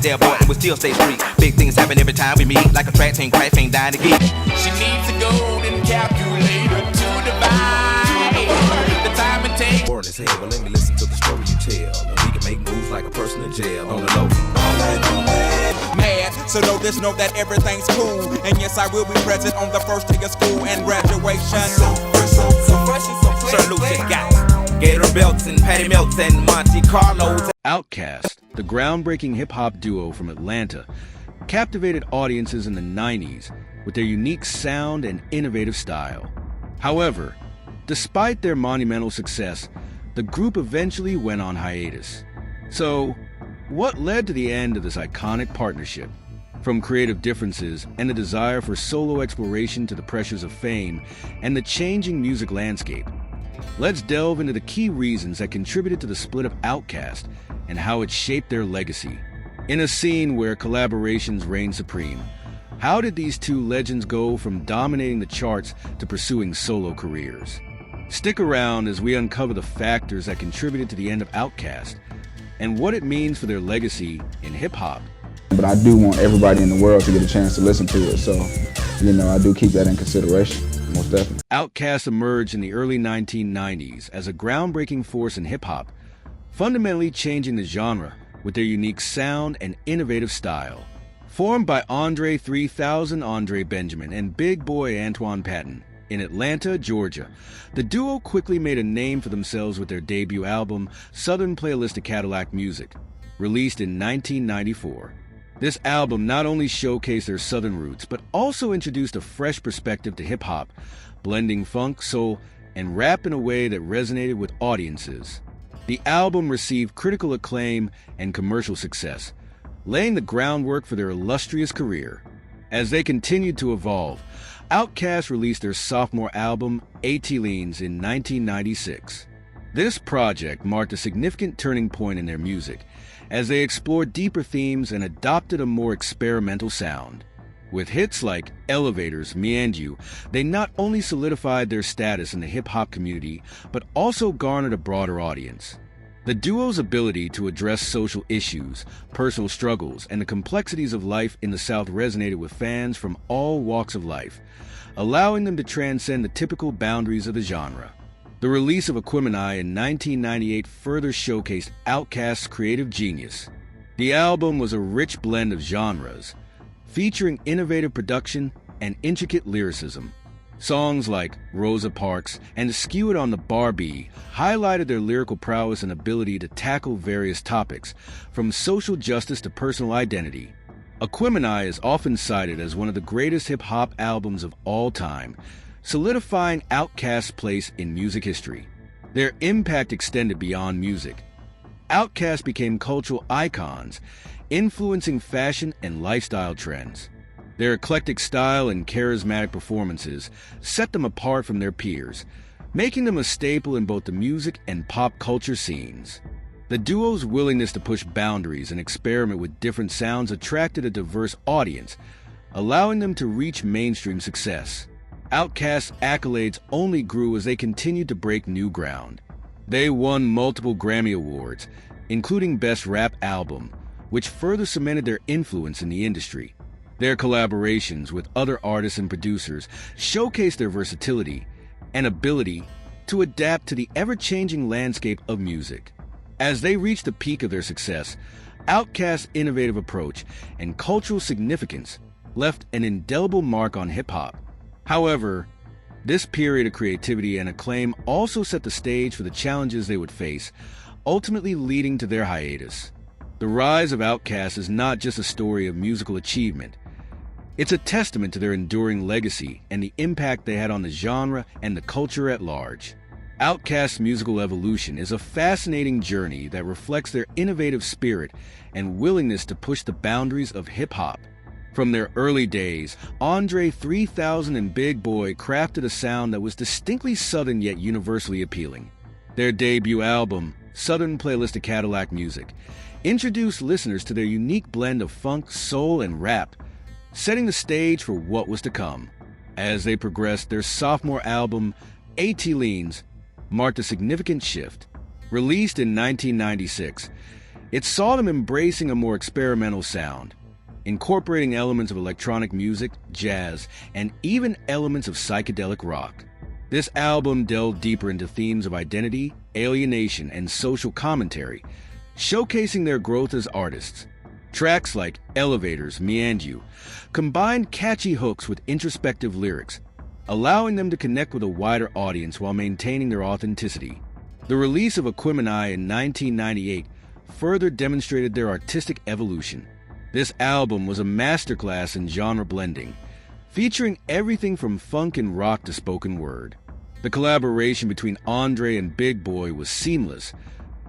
got there, boy, and we still stay street. Big things happen every time we meet, like a track team crash, ain't dying to get. She needs a golden calculator to divide the time it takes. Boring as hell, but let me listen to the story you tell. And we can make moves like a person in jail on the low. Mad, so know this, know that everything's cool. And yes, I will be present on the first day of school and graduation. So fresh and so Sir Lucius got Gator belts and Patty Melts and Monte Carlos. Outkast, the groundbreaking hip-hop duo from Atlanta, captivated audiences in the 90s with their unique sound and innovative style. However, despite their monumental success, the group eventually went on hiatus. So, what led to the end of this iconic partnership? From creative differences and a desire for solo exploration to the pressures of fame and the changing music landscape, let's delve into the key reasons that contributed to the split of Outkast and how it shaped their legacy. In a scene where collaborations reign supreme, how did these two legends go from dominating the charts to pursuing solo careers? Stick around as we uncover the factors that contributed to the end of Outkast and what it means for their legacy in hip-hop. But I do want everybody in the world to get a chance to listen to it, so, I do keep that in consideration, most definitely. Outkast emerged in the early 1990s as a groundbreaking force in hip-hop, fundamentally changing the genre with their unique sound and innovative style. Formed by Andre 3000 Andre Benjamin and Big Boy Antoine Patton in Atlanta, Georgia, the duo quickly made a name for themselves with their debut album, Southern Playlist of Cadillac Music, released in 1994. This album not only showcased their Southern roots, but also introduced a fresh perspective to hip-hop, blending funk, soul, and rap in a way that resonated with audiences. The album received critical acclaim and commercial success, laying the groundwork for their illustrious career. As they continued to evolve, Outkast released their sophomore album, A-T-Leans, in 1996. This project marked a significant turning point in their music, as they explored deeper themes and adopted a more experimental sound. With hits like Elevators, Me and You, they not only solidified their status in the hip-hop community, but also garnered a broader audience. The duo's ability to address social issues, personal struggles, and the complexities of life in the South resonated with fans from all walks of life, allowing them to transcend the typical boundaries of the genre. The release of Aquemini in 1998 further showcased Outkast's creative genius. The album was a rich blend of genres, featuring innovative production and intricate lyricism. Songs like Rosa Parks and Skew It on the Barbie highlighted their lyrical prowess and ability to tackle various topics, from social justice to personal identity. Aquemini is often cited as one of the greatest hip-hop albums of all time, solidifying Outkast's place in music history. Their impact extended beyond music. Outkast became cultural icons, influencing fashion and lifestyle trends. Their eclectic style and charismatic performances set them apart from their peers, making them a staple in both the music and pop culture scenes. The duo's willingness to push boundaries and experiment with different sounds attracted a diverse audience, allowing them to reach mainstream success. Outkast's accolades only grew as they continued to break new ground. They won multiple Grammy Awards, including Best Rap Album, which further cemented their influence in the industry. Their collaborations with other artists and producers showcased their versatility and ability to adapt to the ever-changing landscape of music. As they reached the peak of their success, Outkast's innovative approach and cultural significance left an indelible mark on hip-hop. However, this period of creativity and acclaim also set the stage for the challenges they would face, ultimately leading to their hiatus. The rise of Outkast is not just a story of musical achievement. It's a testament to their enduring legacy and the impact they had on the genre and the culture at large. Outkast's musical evolution is a fascinating journey that reflects their innovative spirit and willingness to push the boundaries of hip-hop. From their early days, Andre 3000 and Big Boy crafted a sound that was distinctly Southern yet universally appealing. Their debut album, Southern Playlist of Cadillac Music, introduced listeners to their unique blend of funk, soul, and rap, setting the stage for what was to come. As they progressed, their sophomore album, A-T-Leans, marked a significant shift. Released in 1996, It saw them embracing a more experimental sound, incorporating elements of electronic music, jazz, and even elements of psychedelic rock. This album delved deeper into themes of identity, alienation, and social commentary, showcasing their growth as artists. Tracks like Elevators, Me and You combined catchy hooks with introspective lyrics, allowing them to connect with a wider audience while maintaining their authenticity. The release of Aquemini in 1998 further demonstrated their artistic evolution. This album was a masterclass in genre blending, featuring everything from funk and rock to spoken word. The collaboration between Andre and Big Boy was seamless,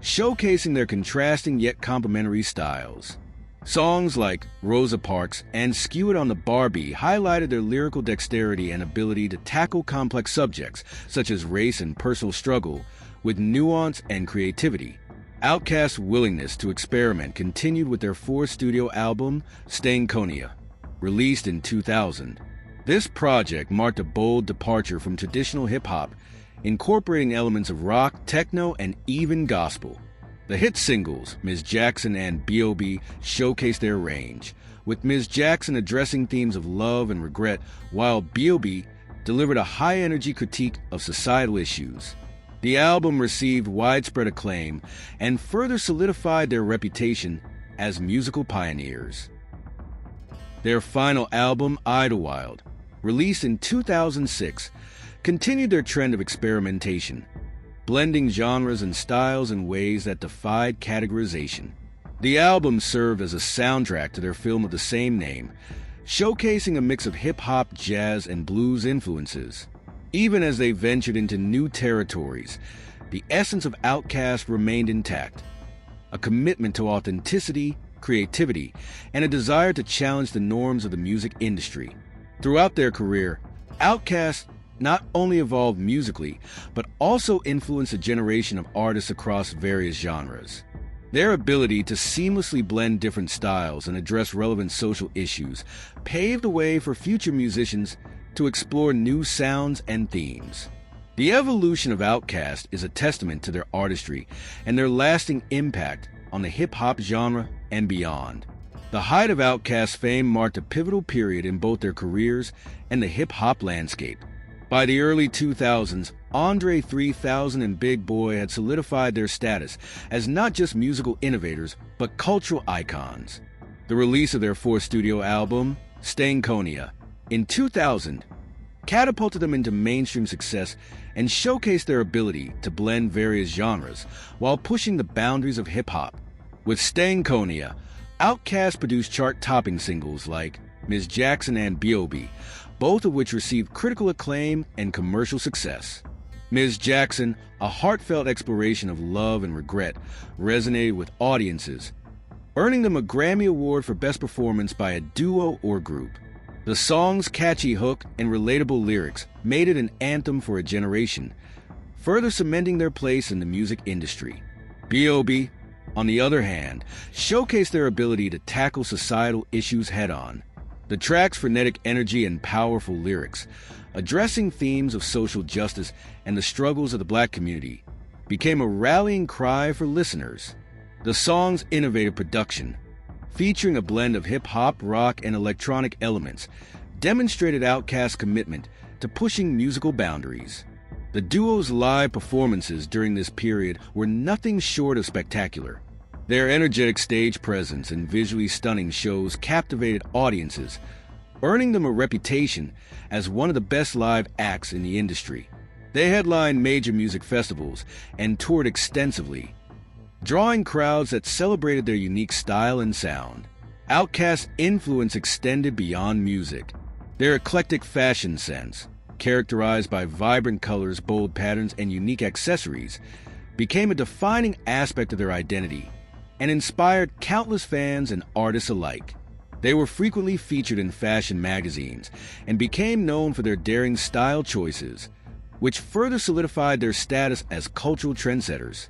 showcasing their contrasting yet complementary styles. Songs like Rosa Parks and Skew It on the Barbie highlighted their lyrical dexterity and ability to tackle complex subjects such as race and personal struggle with nuance and creativity. Outkast's willingness to experiment continued with their fourth studio album, Stankonia, released in 2000. This project marked a bold departure from traditional hip-hop, incorporating elements of rock, techno, and even gospel. The hit singles, Ms. Jackson and B.O.B., showcased their range, with Ms. Jackson addressing themes of love and regret, while B.O.B. delivered a high-energy critique of societal issues. The album received widespread acclaim and further solidified their reputation as musical pioneers. Their final album, Idlewild, released in 2006, continued their trend of experimentation, blending genres and styles in ways that defied categorization. The album served as a soundtrack to their film of the same name, showcasing a mix of hip-hop, jazz, and blues influences. Even as they ventured into new territories, the essence of Outkast remained intact, a commitment to authenticity, creativity, and a desire to challenge the norms of the music industry. Throughout their career, Outkast not only evolved musically, but also influenced a generation of artists across various genres. Their ability to seamlessly blend different styles and address relevant social issues paved the way for future musicians to explore new sounds and themes. The evolution of Outkast is a testament to their artistry and their lasting impact on the hip-hop genre and beyond. The height of Outkast's fame marked a pivotal period in both their careers and the hip-hop landscape. By the early 2000s, Andre 3000 and Big Boy had solidified their status as not just musical innovators, but cultural icons. The release of their fourth studio album, Stankonia, in 2000, catapulted them into mainstream success and showcased their ability to blend various genres while pushing the boundaries of hip-hop. With Stankonia, Outkast produced chart-topping singles like Ms. Jackson and B.O.B., both of which received critical acclaim and commercial success. Ms. Jackson, a heartfelt exploration of love and regret, resonated with audiences, earning them a Grammy Award for Best Performance by a Duo or Group. The song's catchy hook and relatable lyrics made it an anthem for a generation, further cementing their place in the music industry. B.O.B., on the other hand, showcased their ability to tackle societal issues head-on. The track's frenetic energy and powerful lyrics, addressing themes of social justice and the struggles of the Black community, became a rallying cry for listeners. The song's innovative production, featuring a blend of hip-hop, rock, and electronic elements, demonstrated Outkast's commitment to pushing musical boundaries. The duo's live performances during this period were nothing short of spectacular. Their energetic stage presence and visually stunning shows captivated audiences, earning them a reputation as one of the best live acts in the industry. They headlined major music festivals and toured extensively, drawing crowds that celebrated their unique style and sound. Outkast's influence extended beyond music. Their eclectic fashion sense, characterized by vibrant colors, bold patterns, and unique accessories, became a defining aspect of their identity and inspired countless fans and artists alike. They were frequently featured in fashion magazines and became known for their daring style choices, which further solidified their status as cultural trendsetters.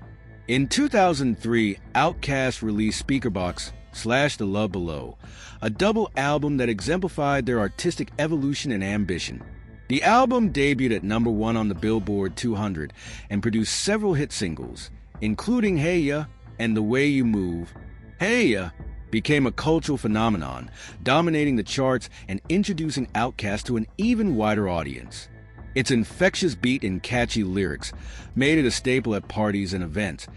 In 2003, Outkast released Speakerboxx / The Love Below, a double album that exemplified their artistic evolution and ambition. The album debuted at #1 on the Billboard 200 and produced several hit singles, including Hey Ya and The Way You Move, Hey became a cultural phenomenon, dominating the charts and introducing Outkast to an even wider audience. Its infectious beat and catchy lyrics made it a staple at parties and events,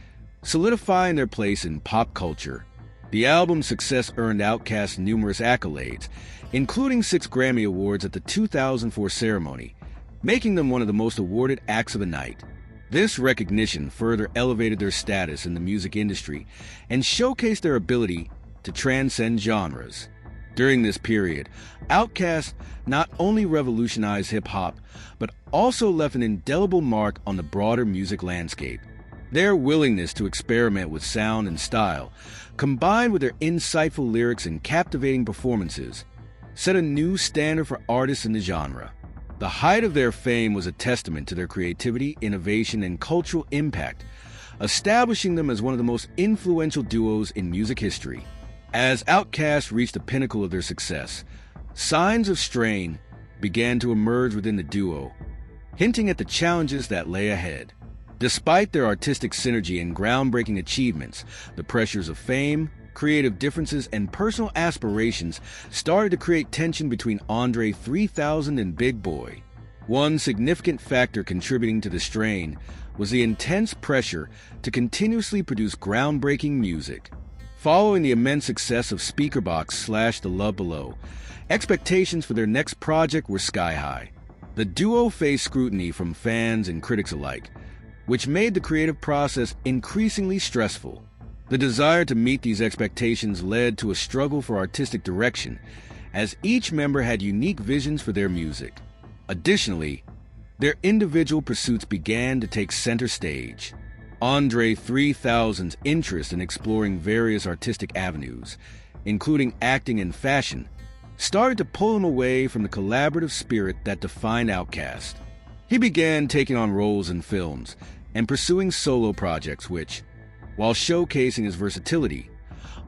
solidifying their place in pop culture. The album's success earned Outkast numerous accolades, including 6 Grammy Awards at the 2004 ceremony, making them one of the most awarded acts of the night. This recognition further elevated their status in the music industry and showcased their ability to transcend genres. During this period, Outkast not only revolutionized hip-hop, but also left an indelible mark on the broader music landscape. Their willingness to experiment with sound and style, combined with their insightful lyrics and captivating performances, set a new standard for artists in the genre. The height of their fame was a testament to their creativity, innovation, and cultural impact, establishing them as one of the most influential duos in music history. As Outkast reached the pinnacle of their success, signs of strain began to emerge within the duo, hinting at the challenges that lay ahead. Despite their artistic synergy and groundbreaking achievements, the pressures of fame, creative differences, and personal aspirations started to create tension between Andre 3000 and Big Boy. One significant factor contributing to the strain was the intense pressure to continuously produce groundbreaking music. Following the immense success of Speakerboxx / The Love Below, expectations for their next project were sky high. The duo faced scrutiny from fans and critics alike, which made the creative process increasingly stressful. The desire to meet these expectations led to a struggle for artistic direction, as each member had unique visions for their music. Additionally, their individual pursuits began to take center stage. Andre 3000's interest in exploring various artistic avenues, including acting and fashion, started to pull him away from the collaborative spirit that defined Outkast. He began taking on roles in films and pursuing solo projects which, while showcasing his versatility,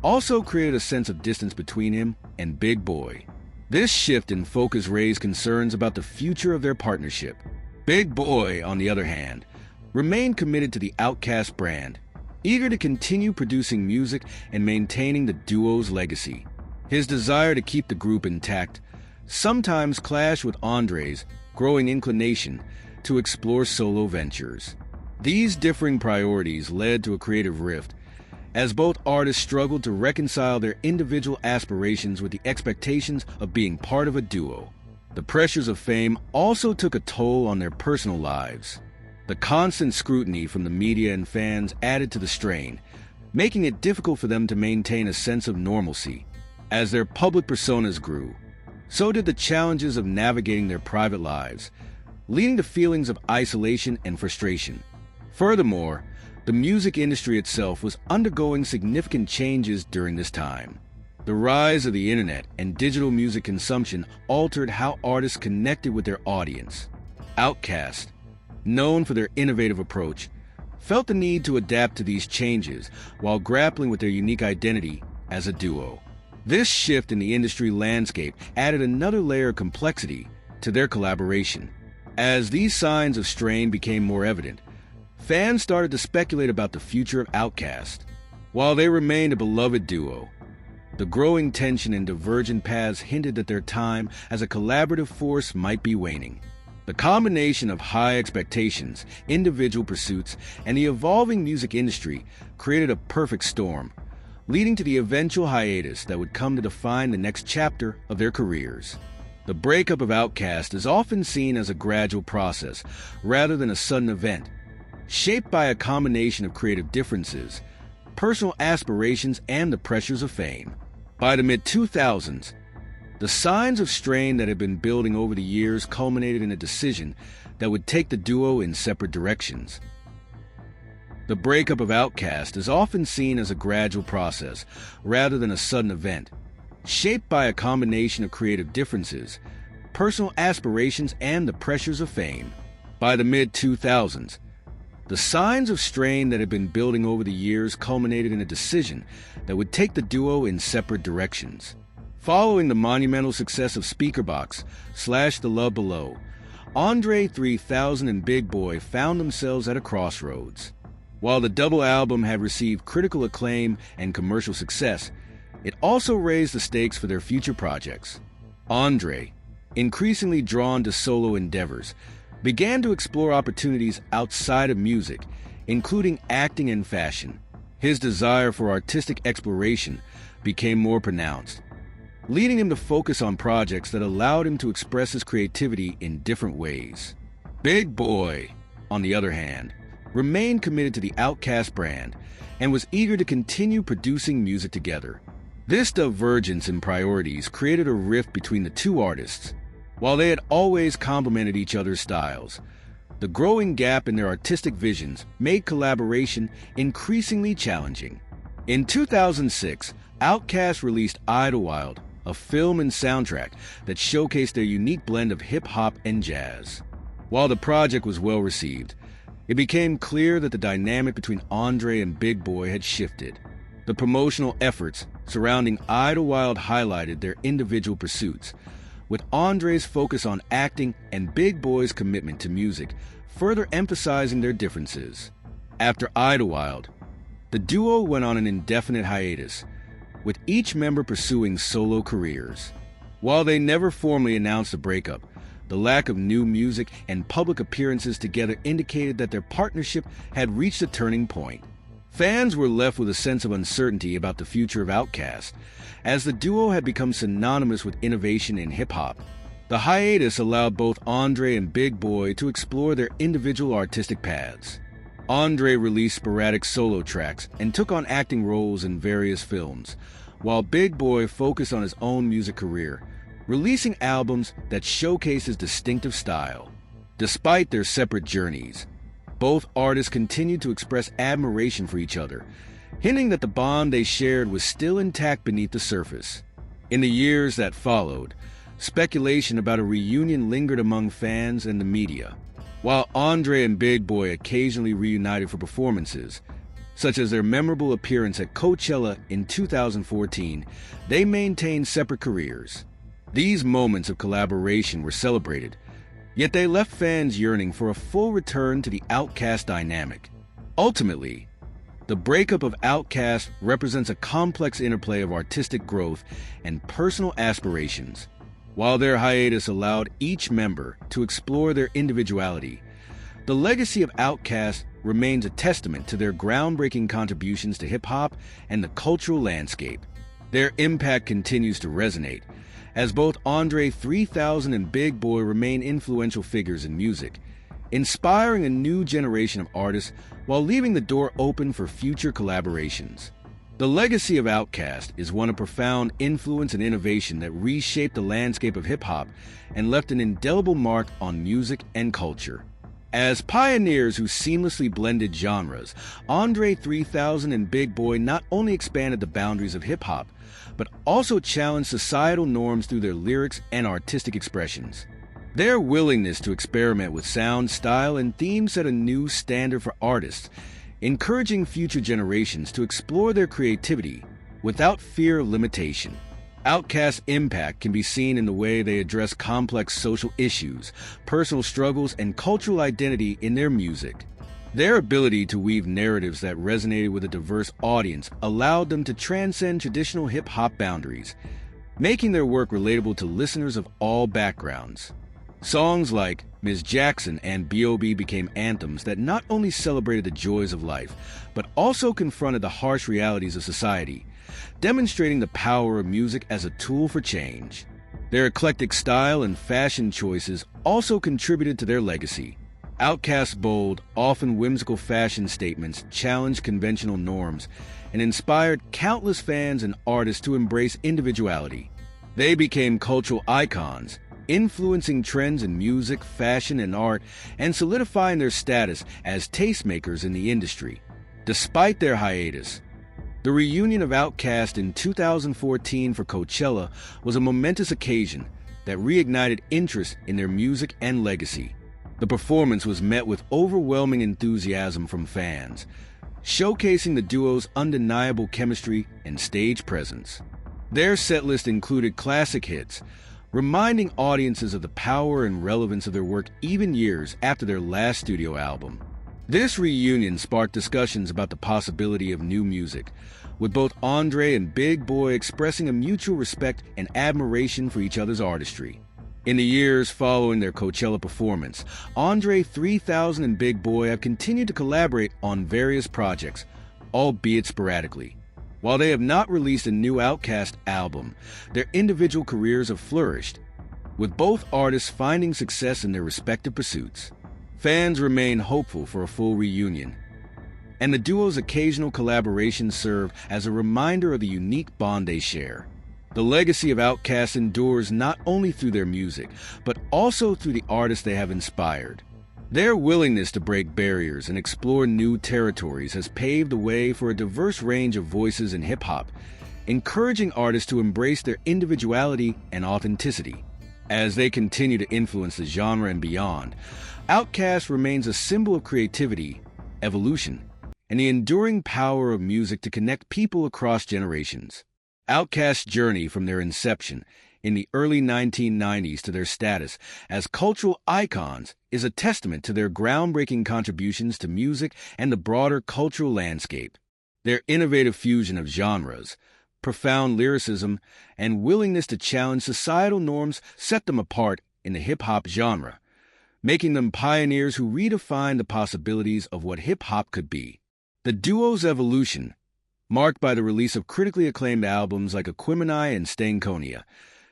also created a sense of distance between him and Big Boy. This shift in focus raised concerns about the future of their partnership. Big Boy, on the other hand, remained committed to the Outkast brand, eager to continue producing music and maintaining the duo's legacy. His desire to keep the group intact sometimes clashed with Andre's growing inclination to explore solo ventures. These differing priorities led to a creative rift, as both artists struggled to reconcile their individual aspirations with the expectations of being part of a duo. The pressures of fame also took a toll on their personal lives. The constant scrutiny from the media and fans added to the strain, making it difficult for them to maintain a sense of normalcy. As their public personas grew, so did the challenges of navigating their private lives, leading to feelings of isolation and frustration. Furthermore, the music industry itself was undergoing significant changes during this time. The rise of the internet and digital music consumption altered how artists connected with their audience. Outkast, known for their innovative approach, felt the need to adapt to these changes while grappling with their unique identity as a duo. This shift in the industry landscape added another layer of complexity to their collaboration. As these signs of strain became more evident, fans started to speculate about the future of Outkast. While they remained a beloved duo, the growing tension and divergent paths hinted that their time as a collaborative force might be waning. The combination of high expectations, individual pursuits, and the evolving music industry created a perfect storm, leading to the eventual hiatus that would come to define the next chapter of their careers. The breakup of Outkast is often seen as a gradual process rather than a sudden event, shaped by a combination of creative differences, personal aspirations, and the pressures of fame. By the mid-2000s, the signs of strain that had been building over the years culminated in a decision that would take the duo in separate directions. The breakup of Outkast is often seen as a gradual process rather than a sudden event, shaped by a combination of creative differences, personal aspirations, and the pressures of fame. By the mid-2000s, the signs of strain that had been building over the years culminated in a decision that would take the duo in separate directions. Following the monumental success of Speakerboxx / The Love Below, Andre 3000 and Big Boy found themselves at a crossroads. While the double album had received critical acclaim and commercial success, it also raised the stakes for their future projects. Andre, increasingly drawn to solo endeavors, began to explore opportunities outside of music, including acting and fashion. His desire for artistic exploration became more pronounced, leading him to focus on projects that allowed him to express his creativity in different ways. Big Boy, on the other hand, remained committed to the Outkast brand and was eager to continue producing music together. This divergence in priorities created a rift between the two artists. While they had always complemented each other's styles, the growing gap in their artistic visions made collaboration increasingly challenging. In 2006, Outkast released Idlewild, a film and soundtrack that showcased their unique blend of hip-hop and jazz. While the project was well received, it became clear that the dynamic between Andre and Big Boy had shifted. The promotional efforts surrounding Idlewild highlighted their individual pursuits, with Andre's focus on acting and Big Boy's commitment to music further emphasizing their differences. After Idlewild, the duo went on an indefinite hiatus, with each member pursuing solo careers. While they never formally announced a breakup, the lack of new music and public appearances together indicated that their partnership had reached a turning point. Fans were left with a sense of uncertainty about the future of Outkast, as the duo had become synonymous with innovation in hip-hop. The hiatus allowed both Andre and Big Boy to explore their individual artistic paths. Andre released sporadic solo tracks and took on acting roles in various films, while Big Boy focused on his own music career, releasing albums that showcase his distinctive style. Despite their separate journeys, both artists continued to express admiration for each other, hinting that the bond they shared was still intact beneath the surface. In the years that followed, speculation about a reunion lingered among fans and the media. While Andre and Big Boy occasionally reunited for performances, such as their memorable appearance at Coachella in 2014, they maintained separate careers. These moments of collaboration were celebrated, yet they left fans yearning for a full return to the Outkast dynamic. Ultimately, the breakup of Outkast represents a complex interplay of artistic growth and personal aspirations. While their hiatus allowed each member to explore their individuality, the legacy of Outkast remains a testament to their groundbreaking contributions to hip-hop and the cultural landscape. Their impact continues to resonate, as both Andre 3000 and Big Boy remain influential figures in music, inspiring a new generation of artists while leaving the door open for future collaborations. The legacy of Outkast is one of profound influence and innovation that reshaped the landscape of hip-hop and left an indelible mark on music and culture. As pioneers who seamlessly blended genres, Andre 3000 and Big Boy not only expanded the boundaries of hip-hop, but also challenged societal norms through their lyrics and artistic expressions. Their willingness to experiment with sound, style, and themes set a new standard for artists, encouraging future generations to explore their creativity without fear of limitation. Outkast's impact can be seen in the way they address complex social issues, personal struggles, and cultural identity in their music. Their ability to weave narratives that resonated with a diverse audience allowed them to transcend traditional hip-hop boundaries, making their work relatable to listeners of all backgrounds. Songs like Ms. Jackson and B.O.B. became anthems that not only celebrated the joys of life, but also confronted the harsh realities of society, demonstrating the power of music as a tool for change. Their eclectic style and fashion choices also contributed to their legacy. Outkast's bold, often whimsical fashion statements challenged conventional norms and inspired countless fans and artists to embrace individuality. They became cultural icons, influencing trends in music, fashion, and art, and solidifying their status as tastemakers in the industry. Despite their hiatus, the reunion of Outkast in 2014 for Coachella was a momentous occasion that reignited interest in their music and legacy. The performance was met with overwhelming enthusiasm from fans, showcasing the duo's undeniable chemistry and stage presence. Their setlist included classic hits, reminding audiences of the power and relevance of their work even years after their last studio album. This reunion sparked discussions about the possibility of new music, with both Andre and Big Boy expressing a mutual respect and admiration for each other's artistry. In the years following their Coachella performance, Andre 3000 and Big Boy have continued to collaborate on various projects, albeit sporadically. While they have not released a new Outkast album, their individual careers have flourished, with both artists finding success in their respective pursuits. Fans remain hopeful for a full reunion, and the duo's occasional collaborations serve as a reminder of the unique bond they share. The legacy of Outkast endures not only through their music, but also through the artists they have inspired. Their willingness to break barriers and explore new territories has paved the way for a diverse range of voices in hip-hop, encouraging artists to embrace their individuality and authenticity. As they continue to influence the genre and beyond, Outkast remains a symbol of creativity, evolution, and the enduring power of music to connect people across generations. Outkast's journey from their inception in the early 1990s to their status as cultural icons is a testament to their groundbreaking contributions to music and the broader cultural landscape. Their innovative fusion of genres, profound lyricism, and willingness to challenge societal norms set them apart in the hip-hop genre, making them pioneers who redefined the possibilities of what hip-hop could be. The duo's evolution, marked by the release of critically acclaimed albums like Aquemini and Stankonia,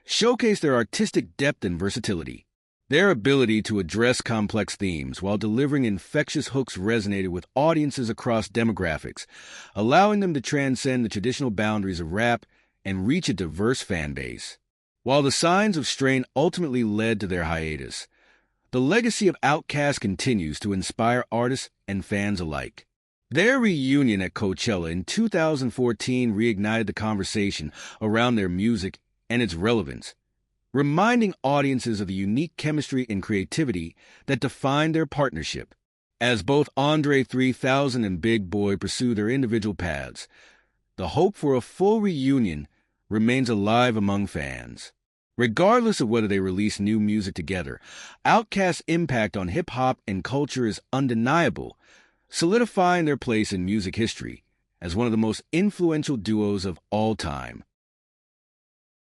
showcased their artistic depth and versatility. Their ability to address complex themes while delivering infectious hooks resonated with audiences across demographics, allowing them to transcend the traditional boundaries of rap and reach a diverse fan base. While the signs of strain ultimately led to their hiatus, the legacy of Outkast continues to inspire artists and fans alike. Their reunion at Coachella in 2014 reignited the conversation around their music and its relevance, reminding audiences of the unique chemistry and creativity that defined their partnership. As both Andre 3000 and Big Boy pursue their individual paths, the hope for a full reunion remains alive among fans. Regardless of whether they release new music together, Outkast's impact on hip-hop and culture is undeniable, solidifying their place in music history as one of the most influential duos of all time.